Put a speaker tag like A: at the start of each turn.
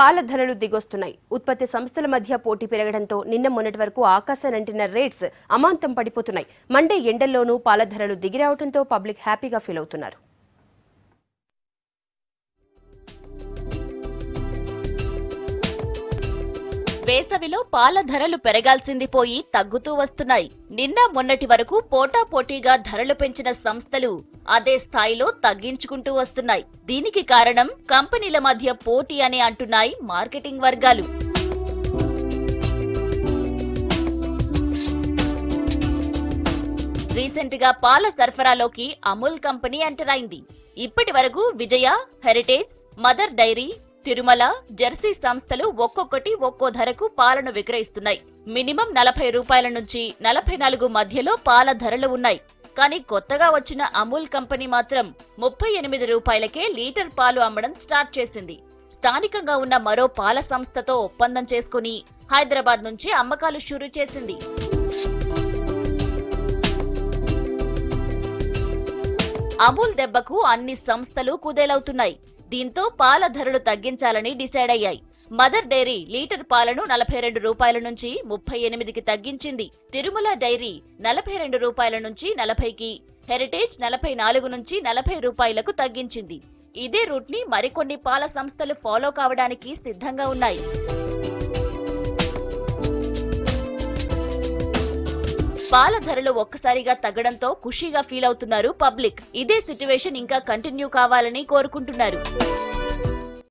A: పాల ధరలు దిగొస్తున్నాయి. ఉత్పత్తి సంస్థల మధ్య పోటీ పెరగడంతో నిన్న మొన్నటి వరకు ఆకాశానంటిన రేట్స్ అమాంతం పడిపోతున్నాయి. మండే ఎండల్లోనూ పాల ధరలు దిగిరావడంతో పబ్లిక్ హ్యాపీగా ఫీల్ అవుతున్నారు.
B: వేసవిలో పాల ధరలు పెరగాల్సింది పోయి తగ్గుతూ వస్తున్నాయి. నిన్న మొన్నటి వరకు పోటాపోటీగా ధరలు పెంచిన సంస్థలు అదే స్థాయిలో తగ్గించుకుంటూ వస్తున్నాయి. దీనికి కారణం కంపెనీల మధ్య పోటీ అని అంటున్నాయి మార్కెటింగ్ వర్గాలు. రీసెంట్ గా పాల సరఫరాలోకి అమూల్ కంపెనీ ఎంటర్ అయింది. ఇప్పటి వరకు Vijaya, Heritage, Mother Dairy, Tirumala, Jersey సంస్థలు ఒక్కొక్కటి ఒక్కో ధరకు పాలను విక్రయిస్తున్నాయి. మినిమం 40 రూపాయల నుంచి 44 మధ్యలో పాల ధరలు ఉన్నాయి. కానీ కొత్తగా వచ్చిన అమూల్ కంపెనీ మాత్రం 38 రూపాయలకే లీటర్ పాలు అమ్మడం స్టార్ట్ చేసింది. స్థానికంగా ఉన్న మరో పాల సంస్థతో ఒప్పందం చేసుకుని హైదరాబాద్ నుంచి అమ్మకాలు షురూ చేసింది. అమూల్ దెబ్బకు అన్ని సంస్థలు కుదేలవుతున్నాయి. దీంతో పాల ధరలు తగ్గించాలని డిసైడ్ అయ్యాయి. మదర్ డైరీ లీటర్ పాలను 42 రూపాయల నుంచి 38కి తగ్గించింది. తిరుమల డైరీ 42 రూపాయల నుంచి 40కి, హెరిటేజ్ 44 నుంచి 40 రూపాయలకు తగ్గించింది. ఇదే రూట్ ని మరికొన్ని పాల సంస్థలు ఫాలో కావడానికి సిద్ధంగా ఉన్నాయి. పాల ధరలు ఒక్కసారిగా తగ్గడంతో ఖుషీగా ఫీల్ అవుతున్నారు పబ్లిక్. ఇదే సిట్యువేషన్ ఇంకా కంటిన్యూ కావాలని కోరుకుంటున్నారు.